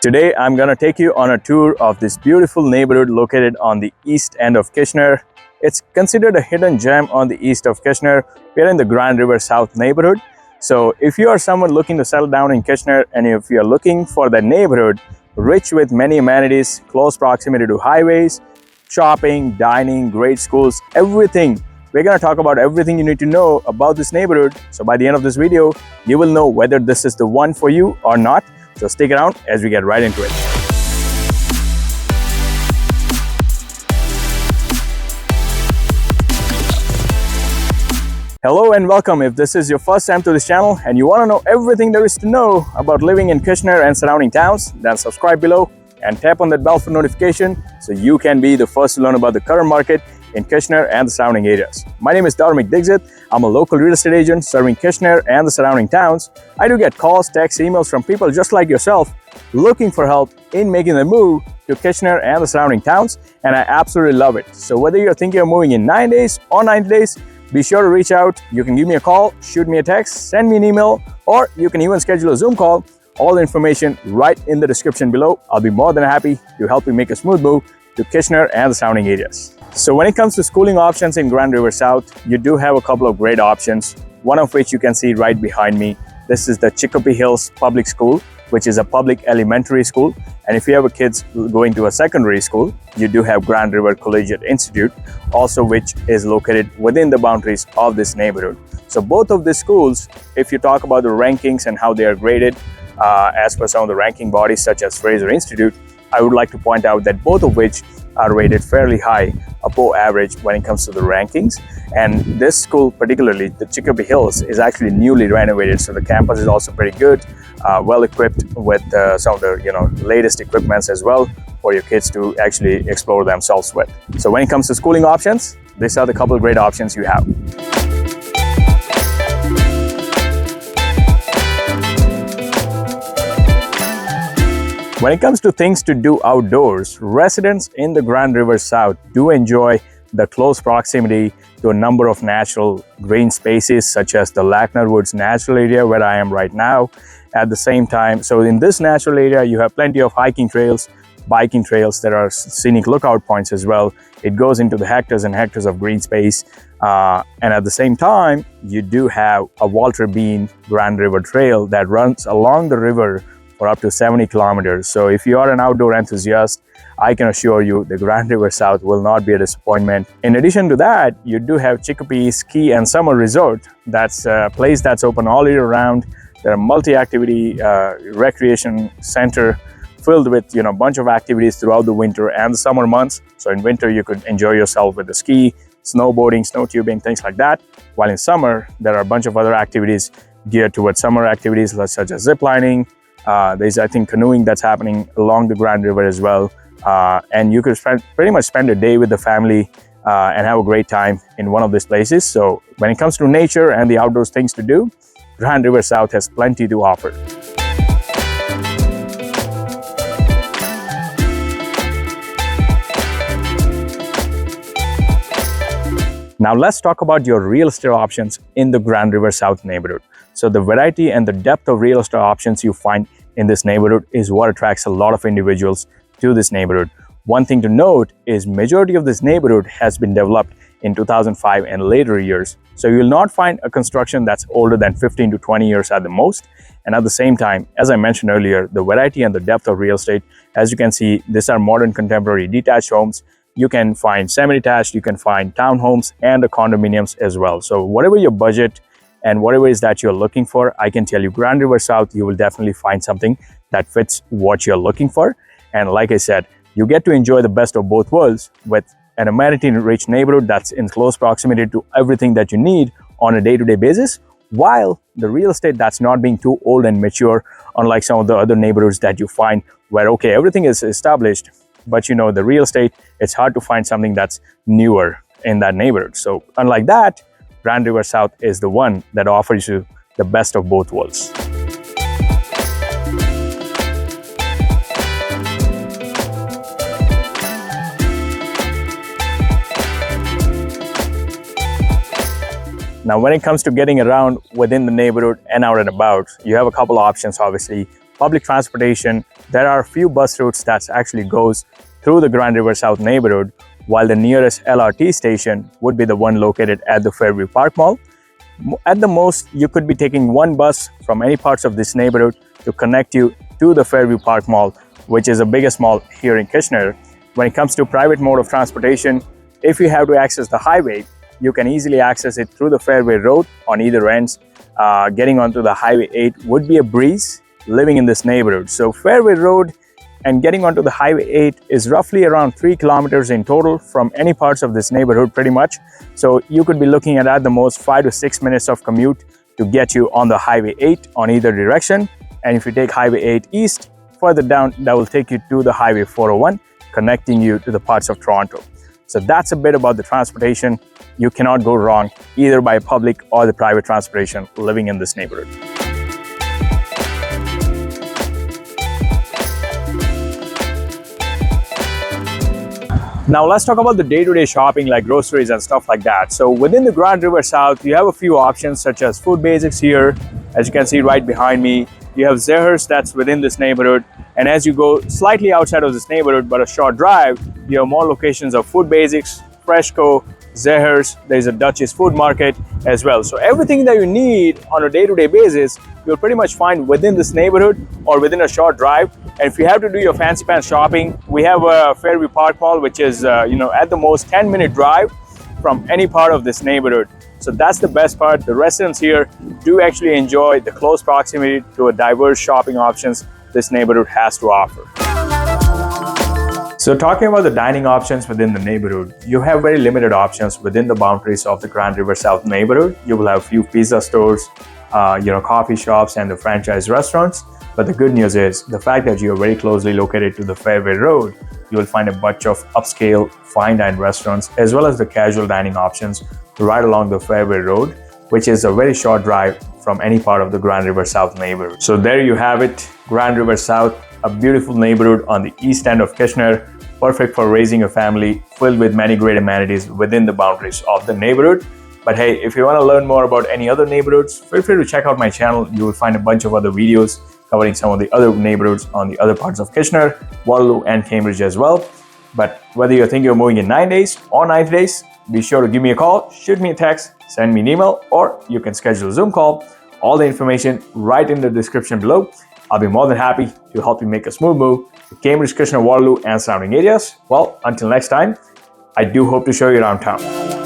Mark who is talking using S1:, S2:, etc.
S1: Today, I'm going to take you on a tour of this beautiful neighborhood located on the east end of Kitchener. It's considered a hidden gem on the east of Kitchener. We're in the Grand River South neighborhood. So if you are someone looking to settle down in Kitchener, and if you're looking for that neighborhood rich with many amenities, close proximity to highways, shopping, dining, great schools, everything, we're going to talk about everything you need to know about this neighborhood. So by the end of this video, you will know whether this is the one for you or not. So stick around as we get right into it. Hello and welcome. If this is your first time to this channel and you want to know everything there is to know about living in Kitchener and surrounding towns, then subscribe below and tap on that bell for notification so you can be the first to learn about the current market in Kitchener and the surrounding areas. My name is Dharmik Dixit. I'm a local real estate agent serving Kitchener and the surrounding towns. I do get calls, texts, emails from people just like yourself looking for help in making the move to Kitchener and the surrounding towns, and I absolutely love it. So whether you're thinking of moving in 9 days or 90 days, be sure to reach out. You can give me a call, shoot me a text, send me an email, or you can even schedule a Zoom call. All the information right in the description below. I'll be more than happy to help you make a smooth move to Kitchener and the surrounding areas. So when it comes to schooling options in Grand River South, you do have a couple of great options, one of which you can see right behind me. This is the Chicopee Hills Public School, which is a public elementary school. And if you have kids going to a secondary school, you do have Grand River Collegiate Institute, also which is located within the boundaries of this neighborhood. So both of these schools, if you talk about the rankings and how they are graded, as per some of the ranking bodies such as Fraser Institute, I would like to point out that both of which are rated fairly high, above average when it comes to the rankings. And this school, particularly the Chicopee Hills, is actually newly renovated, so the campus is also pretty good, well equipped with some of the latest equipments as well for your kids to actually explore themselves with. So when it comes to schooling options, these are the couple of great options you have. When it comes to things to do outdoors, residents in the Grand River South do enjoy the close proximity to a number of natural green spaces such as the Lackner Woods natural area where I am right now. At the same time, so in this natural area, you have plenty of hiking trails, biking trails. There are scenic lookout points as well. It goes into the hectares and hectares of green space. And at the same time, you do have a Walter Bean Grand River Trail that runs along the river for up to 70 kilometers. So if you are an outdoor enthusiast, I can assure you the Grand River South will not be a disappointment. In addition to that, you do have Chicopee Ski and Summer Resort. That's a place that's open all year round. There are multi-activity recreation center filled with a bunch of activities throughout the winter and the summer months. So in winter, you could enjoy yourself with the ski, snowboarding, snow tubing, things like that. While in summer, there are a bunch of other activities geared towards summer activities such as zip lining. There's, I think, canoeing that's happening along the Grand River as well. And you could pretty much spend a day with the family and have a great time in one of these places. So when it comes to nature and the outdoors things to do, Grand River South has plenty to offer. Now let's talk about your real estate options in the Grand River South neighborhood. So the variety and the depth of real estate options you find in this neighborhood is what attracts a lot of individuals to this neighborhood. One thing to note is majority of this neighborhood has been developed in 2005 and later years. So you will not find a construction that's older than 15 to 20 years at the most. And at the same time, as I mentioned earlier, the variety and the depth of real estate, as you can see, these are modern contemporary detached homes. You can find semi-detached, you can find townhomes and the condominiums as well. So whatever your budget and whatever it is that you're looking for, I can tell you Grand River South, you will definitely find something that fits what you're looking for. And like I said, you get to enjoy the best of both worlds with an amenity-rich neighborhood that's in close proximity to everything that you need on a day-to-day basis, while the real estate that's not being too old and mature, unlike some of the other neighborhoods that you find where, okay, everything is established, but the real estate, it's hard to find something that's newer in that neighborhood. So unlike that, Grand River South is the one that offers you the best of both worlds. Now, when it comes to getting around within the neighborhood and out and about, you have a couple of options, obviously. public transportation, there are a few bus routes that actually goes through the Grand River South neighborhood, while the nearest LRT station would be the one located at the Fairview Park Mall. At the most, you could be taking one bus from any parts of this neighborhood to connect you to the Fairview Park Mall, which is the biggest mall here in Kitchener. When it comes to private mode of transportation, if you have to access the highway, you can easily access it through the Fairway Road on either ends. Getting onto the Highway 8 would be a breeze living in this neighborhood. So Fairway Road and getting onto the Highway 8 is roughly around 3 kilometers in total from any parts of this neighborhood pretty much. So you could be looking at the most 5 to 6 minutes of commute to get you on the Highway 8 on either direction. And if you take Highway 8 east, further down, that will take you to the Highway 401, connecting you to the parts of Toronto. So that's a bit about the transportation. You cannot go wrong either by public or the private transportation living in this neighborhood. Now let's talk about the day-to-day shopping like groceries and stuff like that. So within the Grand River South, you have a few options such as Food Basics here. As you can see right behind me, you have Zehrs that's within this neighborhood. And as you go slightly outside of this neighborhood, but a short drive, you have more locations of Food Basics, Freshco, Zehrs, there's a Dutchess Food Market as well. So everything that you need on a day-to-day basis, you'll pretty much find within this neighborhood or within a short drive. And if you have to do your fancy pants shopping, we have a Fairview Park Mall, which is at the most 10-minute drive from any part of this neighborhood. So that's the best part. The residents here do actually enjoy the close proximity to a diverse shopping options this neighborhood has to offer. So talking about the dining options within the neighborhood, you have very limited options within the boundaries of the Grand River South neighborhood. You will have a few pizza stores, coffee shops and the franchise restaurants. But the good news is the fact that you are very closely located to the Fairway Road, you will find a bunch of upscale fine dine restaurants as well as the casual dining options right along the Fairway Road, which is a very short drive from any part of the Grand River South neighborhood. So there you have it, Grand River South, a beautiful neighborhood on the east end of Kitchener, perfect for raising a family, filled with many great amenities within the boundaries of the neighborhood. But hey, if you want to learn more about any other neighborhoods, feel free to check out my channel. You will find a bunch of other videos covering some of the other neighborhoods on the other parts of Kitchener, Waterloo and Cambridge as well. But whether you're thinking of moving in 9 days or 90 days, be sure to give me a call, shoot me a text, send me an email, or you can schedule a Zoom call. All the information right in the description below. I'll be more than happy to help you make a smooth move to Cambridge, Kitchener, Waterloo and surrounding areas. Well, until next time, I do hope to show you around town.